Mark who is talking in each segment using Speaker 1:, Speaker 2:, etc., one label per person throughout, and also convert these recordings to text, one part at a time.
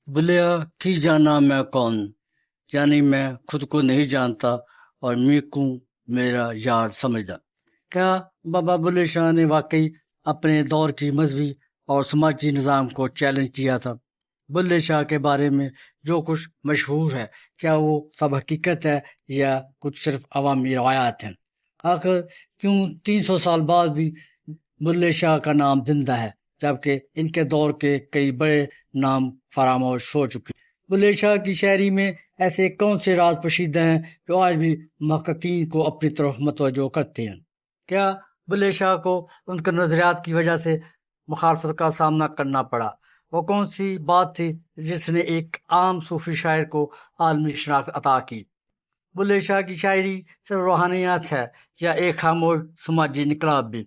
Speaker 1: بلیا کی جانا میں کون، یعنی میں خود کو نہیں جانتا اور میں کو میرا یار سمجھتا۔ کیا بابا بلے شاہ نے واقعی اپنے دور کی مذہبی اور سماجی نظام کو چیلنج کیا تھا؟ بلے شاہ کے بارے میں جو کچھ مشہور ہے، کیا وہ سب حقیقت ہے یا کچھ صرف عوامی روایات ہیں؟ آخر کیوں 300 سال بعد بھی بلے شاہ کا نام زندہ ہے، جبکہ ان کے دور کے کئی بڑے نام فراموش ہو چکے؟ بلے شاہ کی شاعری میں ایسے کون سے راز پوشیدہ ہیں جو آج بھی محققین کو اپنی طرف متوجہ کرتے ہیں؟ کیا بلے شاہ کو ان کے نظریات کی وجہ سے مخالفت کا سامنا کرنا پڑا؟ وہ کون سی بات تھی جس نے ایک عام صوفی شاعر کو عالمی شناخت عطا کی؟ بلے شاہ کی شاعری صرف روحانیات ہے یا ایک خاموش سماجی انقلاب بھی؟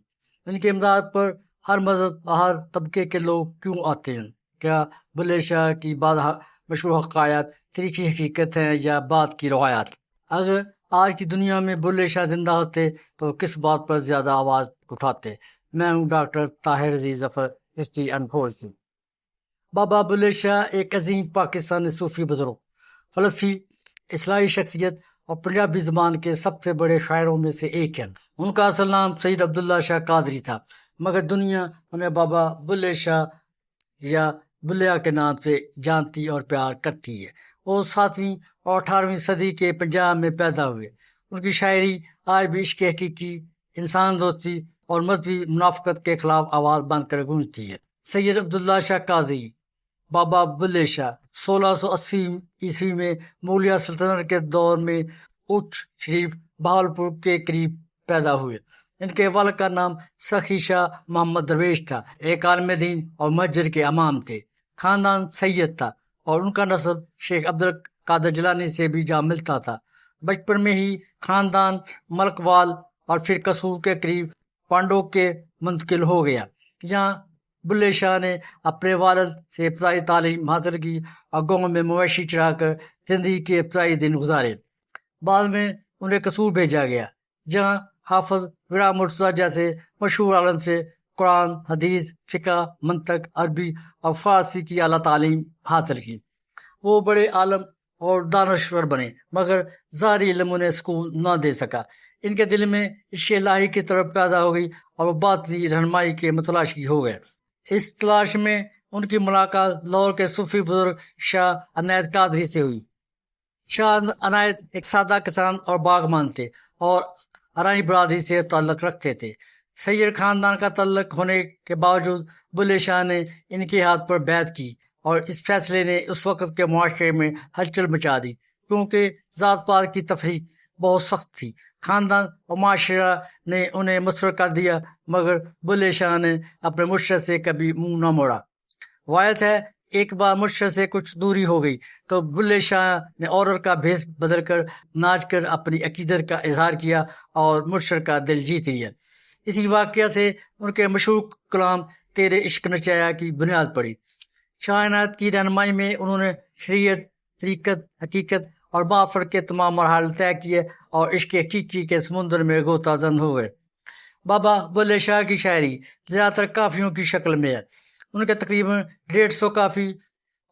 Speaker 1: ان کے امداد پر ہر مذہب اور ہر طبقے کے لوگ کیوں آتے ہیں؟ کیا بلے شاہ کی بعض مشہور حقائق تاریخی حقیقت ہیں یا بات کی روایات؟ اگر آج کی دنیا میں بلے شاہ زندہ ہوتے تو کس بات پر زیادہ آواز اٹھاتے؟ میں ہوں doctor Tahir Aziz Zafar, history and poetry. بابا بلے شاہ ایک عظیم پاکستانی صوفی بزرگ، فلسفی، اصلاحی شخصیت اور پنجابی زبان کے سب سے بڑے شاعروں میں سے ایک ہیں۔ ان کا اصل نام سید عبداللہ شاہ قادری تھا، مگر دنیا انہیں بابا بلے شاہ یا بلیا کے نام سے جانتی اور پیار کرتی ہے۔ وہ 7ویں اور 18ویں صدی کے پنجاب میں پیدا ہوئے۔ ان کی شاعری آج بھی عشق حقیقی، انسان دوستی اور مذہبی منافقت کے خلاف آواز بن کر گونجتی ہے۔ سید عبداللہ شاہ قادری بابا بلے شاہ 1680 میں مغلیہ سلطنت کے دور میں اچ شریف بہاولپور کے قریب پیدا ہوئے۔ ان کے والد کا نام سخی شاہ محمد درویش تھا، ایک عالم دین اور مسجد کے امام تھے۔ خاندان سید تھا اور ان کا نسب شیخ عبد القادر جیلانی سے بھی جا ملتا تھا۔ بچپن میں ہی خاندان ملک وال اور پھر قصور کے قریب پانڈو کے منتقل ہو گیا۔ یہاں بلے شاہ نے اپنے والد سے ابتدائی تعلیم حاصل کی اور گاؤں میں مویشی چرا کر زندگی کے ابتدائی دن گزارے۔ بعد میں انہیں قصور بھیجا گیا، جہاں حافظ ورا مرتضیٰ جیسے مشہور عالم سے قرآن، حدیث، فقہ، منطق، عربی اور فارسی کی اعلیٰ تعلیم حاصل کی۔ وہ بڑے عالم اور دانشور بنے، مگر ظاہری علم انہیں سکون نہ دے سکا۔ ان کے دل میں عشق الہی کی طرف پیدا ہو گئی اور وہ باطنی رہنمائی کے متلاشی ہو گئے۔ اس تلاش میں ان کی ملاقات لاہور کے صوفی بزرگ شاہ عنایت قادری سے ہوئی۔ شاہ عنایت ایک سادہ کسان اور باغبان تھے اور ارائیں برادری سے تعلق رکھتے تھے۔ سید خاندان کا تعلق ہونے کے باوجود بلے شاہ نے ان کے ہاتھ پر بیعت کی اور اس فیصلے نے اس وقت کے معاشرے میں ہلچل مچا دی، کیونکہ ذات پات کی تفریق بہت سخت تھی۔ خاندان اور معاشرہ نے انہیں مسر کر دیا، مگر بلے شاہ نے اپنے مرشد سے کبھی منہ نہ موڑا۔ روایت ہے ایک بار مرشد سے کچھ دوری ہو گئی تو بلے شاہ نے عورت کا بھیس بدل کر ناچ کر اپنی عقیدت کا اظہار کیا اور مرشد کا دل جیت لیا۔ اسی واقعہ سے ان کے مشہور کلام تیرے عشق نچایا کی بنیاد پڑی۔ شاہ عنایت کی رہنمائی میں انہوں نے شریعت، طریقت، حقیقت اور معرفت کے تمام مراحل طے کیے اور عشق حقیقی کے سمندر میں غوطہ زن ہو گئے۔ بابا بلے شاہ کی شاعری زیادہ تر کافیوں کی شکل میں ہے۔ ان کے تقریباً 150 کافی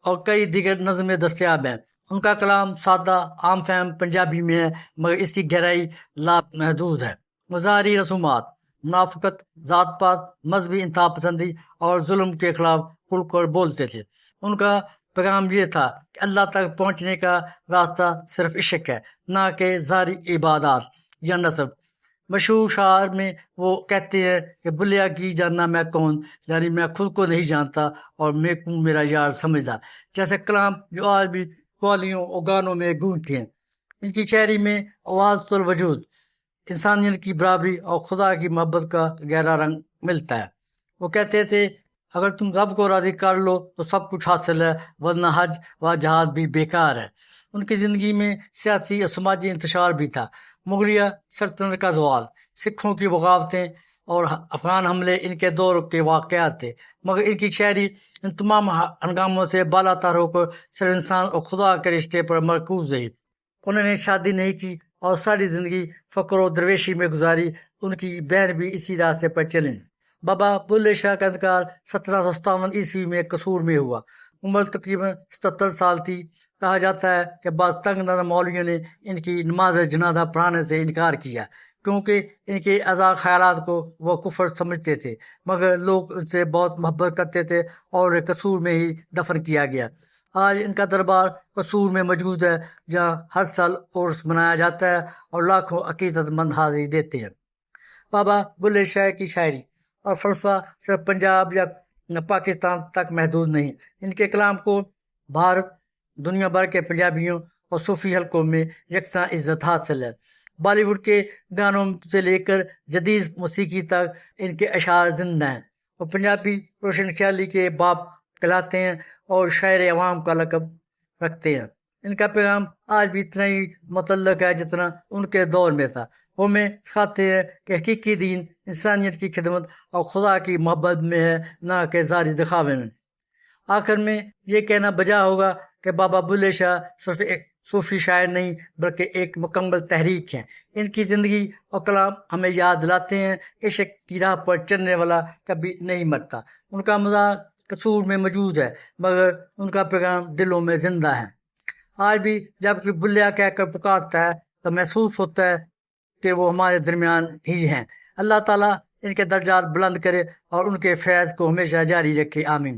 Speaker 1: اور کئی دیگر نظمیں دستیاب ہیں۔ ان کا کلام سادہ، عام فہم پنجابی میں ہے، مگر اس کی گہرائی لامحدود ہے۔ ظاہری رسومات، منافقت، ذات پات، مذہبی انتہا پسندی اور ظلم کے خلاف کھل کر بولتے تھے۔ ان کا پیغام یہ تھا کہ اللہ تک پہنچنے کا راستہ صرف عشق ہے، نہ کہ ظاہری عبادات یا نسب۔ مشہور شعر میں وہ کہتے ہیں کہ بلیا کی جاننا میں کون، یعنی میں خود کو نہیں جانتا اور میں کو میرا یار سمجھتا، جیسے کلام جو آج بھی قوالیوں اور گانوں میں گونجتے ہیں۔ ان کی شاعری میں آواز الوجود، انسانیت کی برابری اور خدا کی محبت کا گہرا رنگ ملتا ہے۔ وہ کہتے تھے اگر تم رب کو راضی کر لو تو سب کچھ حاصل ہے، ورنہ حج و جہاد بھی بیکار ہے۔ ان کی زندگی میں سیاسی اور سماجی انتشار بھی تھا۔ مغلیہ سلطنت کا زوال، سکھوں کی بغاوتیں اور افغان حملے ان کے دور کے واقعات تھے، مگر ان کی شاعری ان تمام ہنگاموں سے بالا تر ہو کر صرف انسان اور خدا کے رشتے پر مرکوز رہی۔ انہوں نے شادی نہیں کی اور ساری زندگی فقر و درویشی میں گزاری۔ ان کی بہن بھی اسی راستے پر چلیں۔ بابا بلے شاہ کا انتقال 1757 میں قصور میں ہوا۔ عمر تقریباً 77 سال تھی۔ کہا جاتا ہے کہ بعض تنگ نظر مولویوں نے ان کی نماز جنازہ پڑھانے سے انکار کیا کیونکہ ان کے ازار خیالات کو وہ کفر سمجھتے تھے، مگر لوگ ان سے بہت محبت کرتے تھے اور انہیں قصور میں ہی دفن کیا گیا۔ آج ان کا دربار قصور میں موجود ہے، جہاں ہر سال عرس منایا جاتا ہے اور لاکھوں عقیدت مند حاضری دیتے ہیں۔ بابا بلے شاہ کی شاعری اور فلسفہ صرف پنجاب یا پاکستان تک محدود نہیں، ان کے کلام کو بھارت، دنیا بھر کے پنجابیوں اور صوفی حلقوں میں یکساں عزت حاصل ہے۔ بالی ووڈ کے گانوں سے لے کر جدید موسیقی تک ان کے اشعار زندہ ہیں۔ وہ پنجابی روشن خیالی کے باپ کہلاتے ہیں اور شاعر عوام کا لقب رکھتے ہیں۔ ان کا پیغام آج بھی اتنا ہی متعلق ہے جتنا ان کے دور میں تھا۔ وہ میں سکھاتے ہیں کہ حقیقی دین انسانیت کی خدمت اور خدا کی محبت میں ہے، نہ کہ ظاہری دکھاوے میں۔ آخر میں یہ کہنا بجا ہوگا کہ بابا بلے شاہ صرف ایک صوفی شاعر نہیں بلکہ ایک مکمل تحریک ہیں۔ ان کی زندگی اور کلام ہمیں یاد دلاتے ہیں کہ عشق کی راہ پر چلنے والا کبھی نہیں مرتا۔ ان کا مزار قصور میں موجود ہے مگر ان کا پیغام دلوں میں زندہ ہے۔ آج بھی جب کوئی بلیا کہہ کر پکارتا ہے تو محسوس ہوتا ہے کہ وہ ہمارے درمیان ہی ہیں۔ اللہ تعالیٰ ان کے درجات بلند کرے اور ان کے فیض کو ہمیشہ جاری رکھے، آمین۔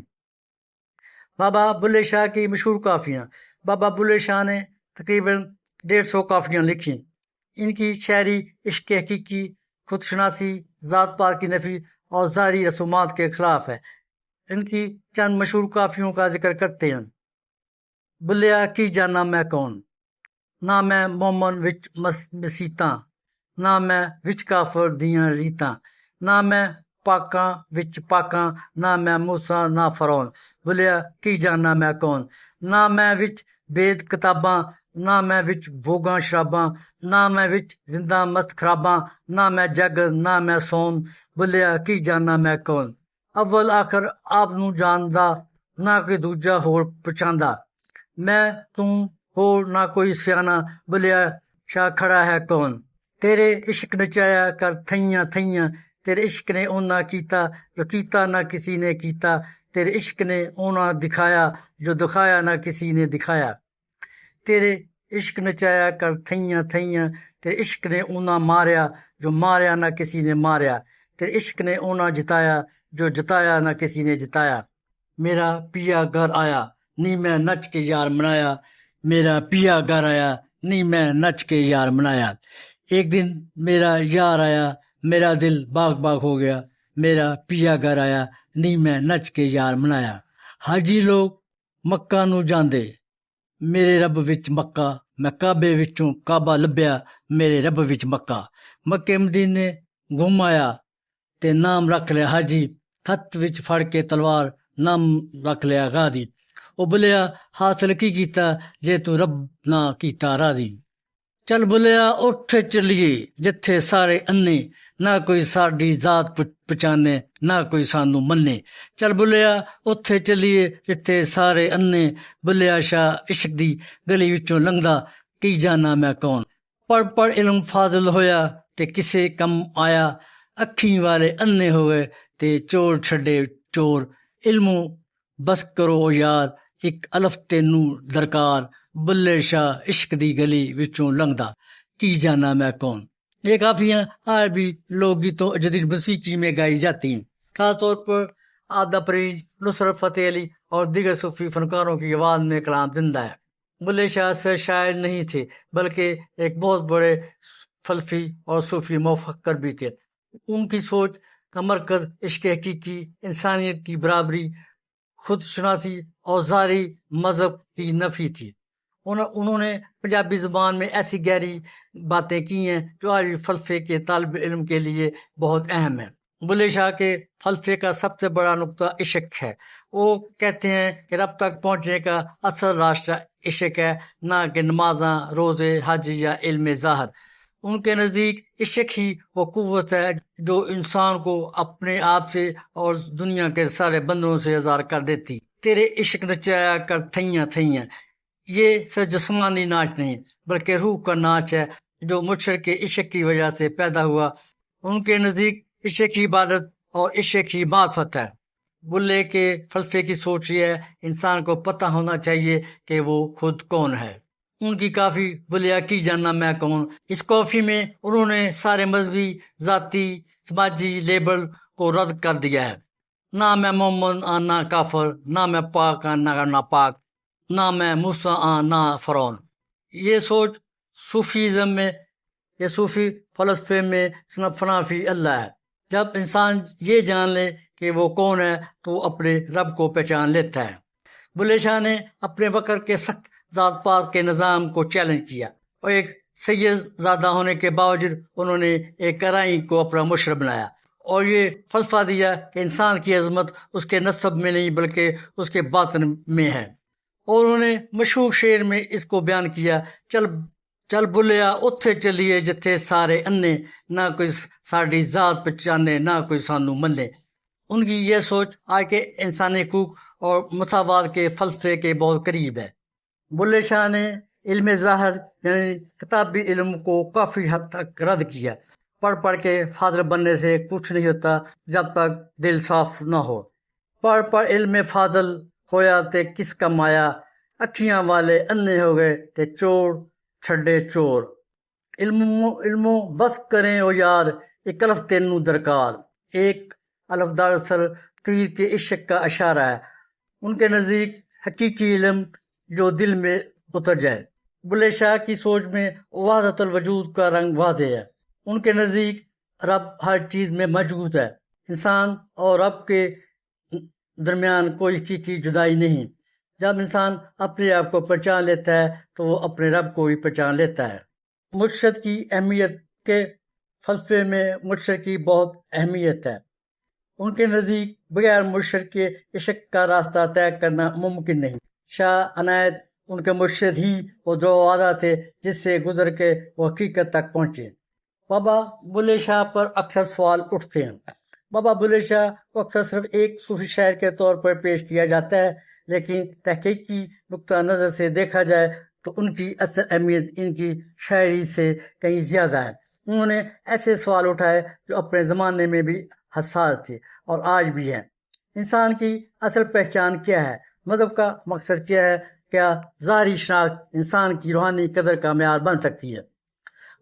Speaker 1: بابا بلے شاہ کی مشہور کافیاں۔ بابا بلے شاہ نے تقریباً 150 کافیاں لکھی۔ ان کی شاعری عشق حقیقی، خود شناسی، ذات پات کی نفی اور ظاہری رسومات کے خلاف ہے۔ ان کی چند مشہور کافیوں کا ذکر کرتے ہیں۔ بلیا کی جانا میں کون، نہ میں مومن وچ مسیتاں، نہ میں وچ کافر دیاں ریتاں، نہ میں پاکاں وچ پاکاں، نہ میں موسیٰ نہ فرعون۔ بلیا کی جانا میں کون، نہ میں وچ بید کتاباں، نہ میں وچ بھوگاں شراباں، نہ میں وچ زندہ مست خراباں، نہ میں جگ نہ میں سون۔ بلیا کی جانا میں کون، اول آخر آپ نوں جاندا، نہ کوئی دوجا ہور پچھاندا۔ میں توں ہور نہ کوئی سیانا، بلیا شاہ کھڑا ہے کون۔ تیرے عشق نچایا کر تھیاں تھیاں، تیرے عشق نے اونا کیتا جو کیتا نہ کسی نے کیتا، تیرے عشق نے اونا دکھایا جو دکھایا نہ کسی نے دکھایا۔ تیرے عشق نچایا کر تھیاں تھیاں، تیرے عشق نے اونا ماریا جو ماریا نہ کسی نے ماریا، تیرے عشق نے اونا جتایا جو جتایا نہ کسی نے جتایا۔ میرا پیا گھر آیا نی میں نچ کے یار منایا، میرا پیا گھر آیا نی میں نچ کے یار منایا۔ ایک دن میرا یار آیا میرا دل باغ باغ ہو گیا، میرا پیا گھر آیا نی میں نچ کے یار منایا۔ حاجی لوگ مکہ نو جاندے، میرے رب وچ مکہ، میں کعبے وچوں کعبہ لبیا، میرے رب وچ مکہ۔ مکے مدینے گھوم آیا تے نام رکھ لیا حاجی، ہتھ وچ پھڑ کے تلوار نام رکھ لیا غازی۔ او بلیا حاصل کی کیتا جے تو رب نہ کیتا راضی۔ چل بلیا اٹھ چلیے جتھے سارے انے، نہ کوئی ساڈی ذات پہچانے نہ کوئی سانوں منے۔ چل بلیا اتھے چلیے جتھے سارے انے، بلیا شاہ عشق دی گلی وچوں لنگدا، کی جانا میں کون۔ پڑھ پڑھ علم فاضل ہویا تے کسے کم آیا، اکھیں والے انے ہوئے تے چور چھڈے چور۔ علموں بس کرو او یار، ایک الف تینوں درکار، بلے شاہ عشق دی گلی وچوں لنگدا، کی جانا میں کون۔ یہ کافیاں آج بھی لوک گیتوں جدید موسیقی میں گائی جاتی ہیں۔ خاص طور پر عابدہ پرین، نصرت فتح علی اور دیگر صوفی فنکاروں کی آواز میں کلام زندہ ہے۔ بلے شاہ صرف شاعر نہیں تھے بلکہ ایک بہت بڑے فلسفی اور صوفی مفکر بھی تھے۔ ان کی سوچ کا مرکز عشق حقیقی، انسانیت کی برابری، خود شناسی اور ظاہری مذہب کی نفی تھی۔ انہوں نے پنجابی زبان میں ایسی گہری باتیں کی ہیں جو آج بھی فلسفے کے طالب علم کے لیے بہت اہم ہیں۔ بلے شاہ کے فلسفے کا سب سے بڑا نقطہ عشق ہے۔ وہ کہتے ہیں کہ رب تک پہنچنے کا اصل راستہ عشق ہے، نہ کہ نمازاں، روزے، حج یا علم ظاہر۔ ان کے نزدیک عشق ہی وہ قوت ہے جو انسان کو اپنے آپ سے اور دنیا کے سارے بندوں سے آزاد کر دیتی۔ تیرے عشق نچایا کر تھیاں تھیاں، یہ صرف جسمانی ناچ نہیں بلکہ روح کا ناچ ہے جو مشرق کے عشق کی وجہ سے پیدا ہوا۔ ان کے نزدیک عشق کی عبادت اور عشق کی معرفت ہے۔ بلے کے فلسفے کی سوچ یہ ہے انسان کو پتہ ہونا چاہیے کہ وہ خود کون ہے۔ ان کی کافی بلیا کی جاننا میں کون، اس کافی میں انہوں نے سارے مذہبی، ذاتی، سماجی لیبل کو رد کر دیا ہے۔ نہ میں مومن ہاں نہ کافر، نہ میں پاک ہاں نہ ناپاک، نہ میں موسیٰ ہاں نہ فرعون۔ یہ سوچ صوفیزم میں، یہ صوفی فلسفے میں فنافی اللہ ہے۔ جب انسان یہ جان لے کہ وہ کون ہے تو وہ اپنے رب کو پہچان لیتا ہے۔ بلے شاہ نے اپنے وقت کے سخت ذات پات کے نظام کو چیلنج کیا اور ایک سید زادہ ہونے کے باوجود انہوں نے ایک کرائی کو اپنا مشرف بنایا اور یہ فلسفہ دیا کہ انسان کی عظمت اس کے نسب میں نہیں بلکہ اس کے باطن میں ہے۔ اور انہوں نے مشہور شعر میں اس کو بیان کیا، چل بلیا اتھے چلیے جتھے سارے انے، نہ کوئی ساڈی ذات پہچانے نہ کوئی سانو منے۔ ان کی یہ سوچ آج کے انسانی حقوق اور مساوات کے فلسفے کے بہت قریب ہے۔ بلے شاہ نے علم ظاہر یعنی کتابی علم کو کافی حد تک رد کیا۔ پڑھ کے فاضل بننے سے کچھ نہیں ہوتا جب تک دل صاف نہ ہو۔ پڑھ علم فاضل ہویا تے کس کم آیا، اکھیاں والے انے ہو گئے تے چور چھڈے چور۔ علموں بس کریں او یار، ایک الف تینوں درکار۔ ایک الف دراصل تیر کے عشق کا اشارہ ہے۔ ان کے نزدیک حقیقی علم جو دل میں اتر جائے۔ بلے شاہ کی سوچ میں وحدت الوجود کا رنگ واضح ہے۔ ان کے نزدیک رب ہر چیز میں موجود ہے۔ انسان اور رب کے درمیان کوئی حقیقی جدائی نہیں۔ جب انسان اپنے آپ کو پہچان لیتا ہے تو وہ اپنے رب کو بھی پہچان لیتا ہے۔ مرشد کی اہمیت کے فلسفے میں مرشد کی بہت اہمیت ہے۔ ان کے نزدیک بغیر مرشد کے عشق کا راستہ طے کرنا ممکن نہیں۔ شاہ عنایت ان کے مرشد ہی وہ دروازہ تھے جس سے گزر کے وہ حقیقت تک پہنچے۔ بابا بلے شاہ پر اکثر سوال اٹھتے ہیں۔ بابا بلے شاہ کو اکثر صرف ایک صوفی شاعر کے طور پر پیش کیا جاتا ہے، لیکن تحقیقی نقطہ نظر سے دیکھا جائے تو ان کی اصل اہمیت ان کی شاعری سے کہیں زیادہ ہے۔ انہوں نے ایسے سوال اٹھائے جو اپنے زمانے میں بھی حساس تھے اور آج بھی ہیں۔ انسان کی اصل پہچان کیا ہے؟ مذہب کا مقصد کیا ہے؟ کیا ظاہری شناخت انسان کی روحانی قدر کا معیار بن سکتی ہے؟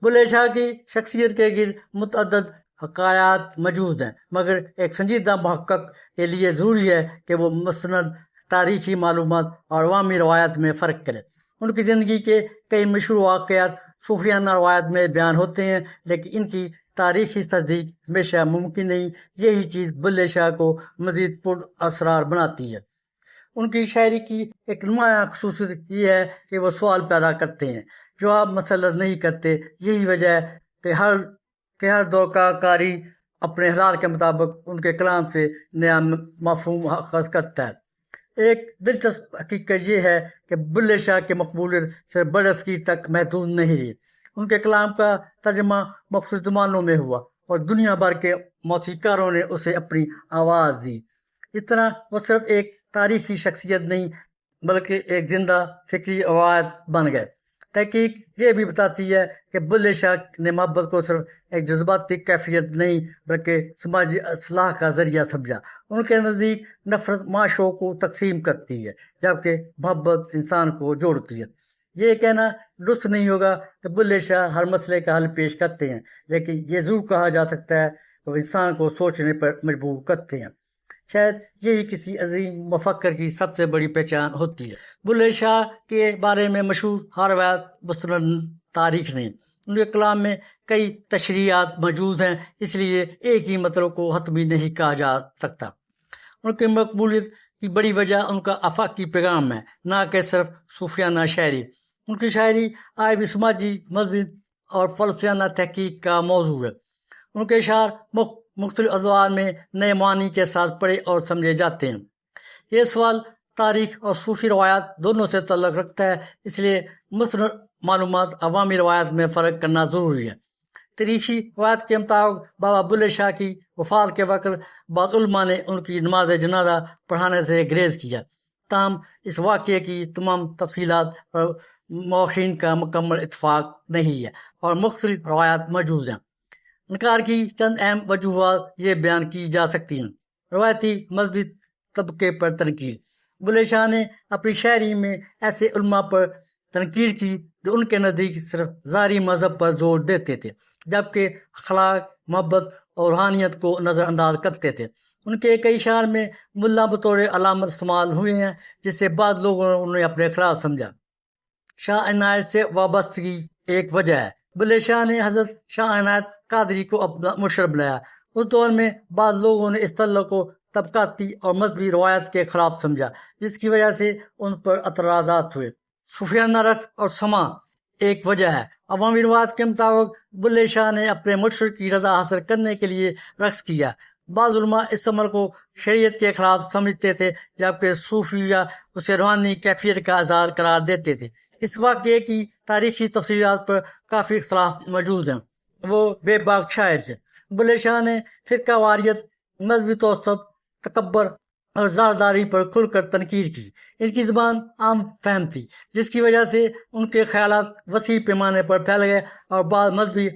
Speaker 1: بلے شاہ کی شخصیت کے گرد متعدد حقائق موجود ہیں، مگر ایک سنجیدہ محقق کے لیے ضروری ہے کہ وہ مستند تاریخی معلومات اور عوامی روایات میں فرق کرے۔ ان کی زندگی کے کئی مشہور واقعات صوفیانہ روایت میں بیان ہوتے ہیں، لیکن ان کی تاریخی تصدیق ہمیشہ ممکن نہیں۔ یہی چیز بلے شاہ کو مزید پر اسرار بناتی ہے۔ ان کی شاعری کی ایک نمایاں خصوصیت یہ ہے کہ وہ سوال پیدا کرتے ہیں، جواب مسلط نہیں کرتے۔ یہی وجہ ہے کہ ہر دور کا قاری اپنے حالات کے مطابق ان کے کلام سے نیا مفہوم اخذ کرتا ہے۔ ایک دلچسپ حقیقت یہ ہے کہ بلے شاہ کی مقبولیت صرف برصغیر تک محدود نہیں رہی۔ ان کے کلام کا ترجمہ مختلف زبانوں میں ہوا اور دنیا بھر کے موسیقاروں نے اسے اپنی آواز دی۔ اس طرح وہ صرف ایک تاریخی شخصیت نہیں بلکہ ایک زندہ فکری روایت بن گئے۔ تحقیق یہ بھی بتاتی ہے کہ بلے شاہ نے محبت کو صرف ایک جذباتی کیفیت نہیں بلکہ سماجی اصلاح کا ذریعہ سمجھا۔ ان کے نزدیک نفرت معاشروں کو تقسیم کرتی ہے جبکہ محبت انسان کو جوڑتی ہے۔ یہ کہنا درست نہیں ہوگا کہ بلے شاہ ہر مسئلے کا حل پیش کرتے ہیں، لیکن یہ ضرور کہا جا سکتا ہے کہ وہ انسان کو سوچنے پر مجبور کرتے ہیں۔ شاید یہی کسی عظیم مفکر کی سب سے بڑی پہچان ہوتی ہے۔ بلے شاہ کے بارے میں مشہور ہر روایت مستند تاریخ نہیں۔ ان کے کلام میں کئی تشریحات موجود ہیں، اس لیے ایک ہی مطلب کو حتمی نہیں کہا جا سکتا۔ ان کی مقبولیت کی بڑی وجہ ان کا آفاقی پیغام ہے، نہ کہ صرف صوفیانہ شاعری۔ ان کی شاعری آج بھی سماجی، مذہبی اور فلسفیانہ تحقیق کا موضوع ہے۔ ان کے اشعار مختلف ادوار میں نئے معنی کے ساتھ پڑھے اور سمجھے جاتے ہیں۔ یہ سوال تاریخ اور صوفی روایات دونوں سے تعلق رکھتا ہے، اس لیے مستند معلومات عوامی روایت میں فرق کرنا ضروری ہے۔ تاریخی روایت کے مطابق بابا بلے شاہ کی وفات کے وقت بعض علماء نے ان کی نماز جنازہ پڑھانے سے گریز کیا، تاہم اس واقعے کی تمام تفصیلات پر مورخین کا مکمل اتفاق نہیں ہے اور مختلف روایات موجود ہیں۔ انکار کی چند اہم وجوہات یہ بیان کی جا سکتی ہیں۔ روایتی مذہبی طبقے پر تنقید۔ بلے شاہ نے اپنی شاعری میں ایسے علماء پر تنقید کی جو ان کے نزدیک صرف ظاہری مذہب پر زور دیتے تھے، جبکہ اخلاق، محبت اور روحانیت کو نظر انداز کرتے تھے۔ ان کے کئی اشعار میں ملا بطور علامت استعمال ہوئے ہیں، جس سے بعض لوگوں نے انہیں اپنے خلاف سمجھا۔ شاہ عنایت سے وابستگی ایک وجہ ہے۔ بلے شاہ نے حضرت شاہ عنایت قادری کو اپنا مرشد بنایا۔ اس دور میں بعض لوگوں نے اس طلع کو طبقاتی اور مذہبی روایت کے خلاف سمجھا، جس کی وجہ سے ان پر اعتراضات ہوئے۔ صوفیانہ رقص اور سماع ایک وجہ ہے۔ عوامی روایت کے مطابق بلے شاہ نے اپنے مرشد کی رضا حاصل کرنے کے لیے رقص کیا۔ بعض علماء اس عمل کو شریعت کے خلاف سمجھتے تھے، جبکہ صوفیہ اسے روحانی کیفیت کا اظہار قرار دیتے تھے۔ اس واقعے کی تاریخی تفصیلات پر کافی اختلاف موجود ہیں۔ وہ بے باک شاعر تھے۔ بلے شاہ نے فرقہ واریت، مذہبی تعصب، تکبر اور ذاتداری پر کھل کر تنقید کی۔ ان کی زبان عام فہم تھی، جس کی وجہ سے ان کے خیالات وسیع پیمانے پر پھیل گئے اور بعض مذہبی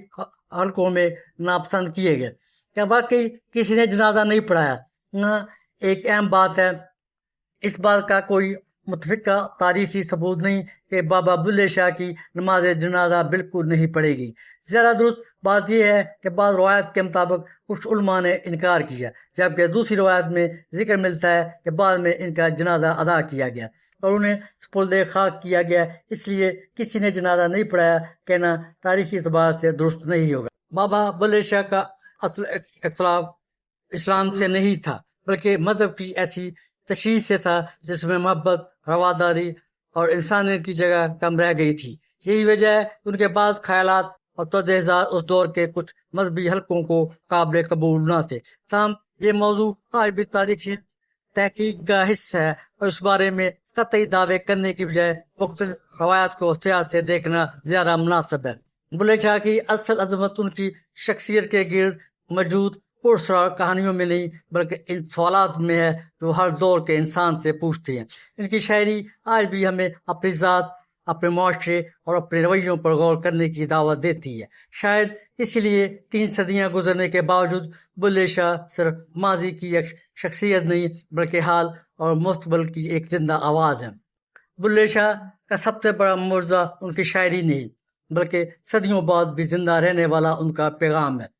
Speaker 1: حلقوں میں ناپسند کیے گئے۔ کیا واقعی کسی نے جنازہ نہیں پڑھایا؟ ہاں، ایک اہم بات ہے۔ اس بات کا کوئی متفقہ تاریخی ثبوت نہیں کہ بابا بلے شاہ کی نماز جنازہ بالکل نہیں پڑھے گی۔ زیادہ درست بات یہ ہے کہ بعض روایت کے مطابق کچھ علماء نے انکار کیا، جبکہ دوسری روایت میں ذکر ملتا ہے کہ بعد میں ان کا جنازہ ادا کیا گیا اور انہیں سپرد خاک کیا گیا۔ اس لیے کسی نے جنازہ نہیں پڑھایا کہنا تاریخی اعتبار سے درست نہیں ہوگا۔ بابا بلے شاہ کا اصل اختلاف اسلام سے نہیں تھا، بلکہ مذہب کی ایسی تشریح سے تھا جس میں محبت، رواداری اور انسانیت کی جگہ کم رہ گئی تھی۔ یہی وجہ ہے کہ ان کے بعض خیالات اور تجہیزات اس دور کے کچھ مذہبی حلقوں کو قابل قبول نہ تھے۔ تاہم یہ موضوع آج بھی تاریخی تحقیق کا حصہ ہے اور اس بارے میں قطعی دعوے کرنے کی بجائے مختلف روایات کو احتیاط سے دیکھنا زیادہ مناسب ہے۔ بلے شاہ کی اصل عظمت ان کی شخصیت کے گرد موجود پراسرار کہانیوں میں نہیں، بلکہ ان سوالات میں ہے جو ہر دور کے انسان سے پوچھتے ہیں۔ ان کی شاعری آج بھی ہمیں اپنی ذات، اپنے معاشرے اور اپنے رویوں پر غور کرنے کی دعوت دیتی ہے۔ شاید اسی لیے 3 صدیاں گزرنے کے باوجود بلے شاہ صرف ماضی کی ایک شخصیت نہیں، بلکہ حال اور مستقبل کی ایک زندہ آواز ہے۔ بلے شاہ کا سب سے بڑا معجزہ ان کی شاعری نہیں، بلکہ صدیوں بعد بھی زندہ رہنے والا ان کا پیغام ہے۔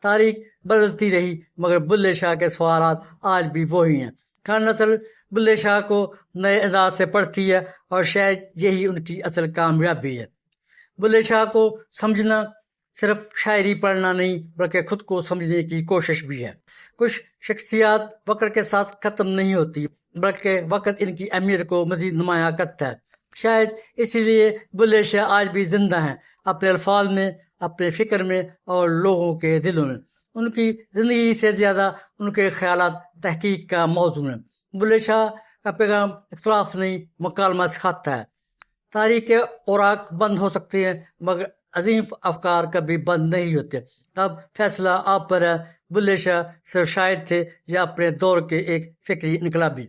Speaker 1: تاریخ بدلتی رہی، مگر بلے شاہ کے سوالات آج بھی وہی ہیں۔ ہر نسل بلے شاہ کو نئے انداز سے پڑھتی ہے اور شاید یہی ان کی اصل کامیابی ہے۔ بلے شاہ کو سمجھنا صرف شاعری پڑھنا نہیں، بلکہ خود کو سمجھنے کی کوشش بھی ہے۔ کچھ شخصیات وقت کے ساتھ ختم نہیں ہوتی، بلکہ وقت ان کی اہمیت کو مزید نمایاں کرتا ہے۔ شاید اسی لیے بلے شاہ آج بھی زندہ ہیں، اپنے الفاظ میں، اپنے فکر میں اور لوگوں کے دلوں میں۔ ان کی زندگی سے زیادہ ان کے خیالات تحقیق کا موضوع ہیں۔ بلے شاہ کا پیغام اختلاف نہیں، مکالمہ سکھاتا ہے۔ تاریخ کے اوراق بند ہو سکتے ہیں، مگر عظیم افکار کبھی بند نہیں ہوتے۔ اب فیصلہ آپ پر ہے، بلے شاہ صرف شاعر تھے یا اپنے دور کے ایک فکری انقلابی۔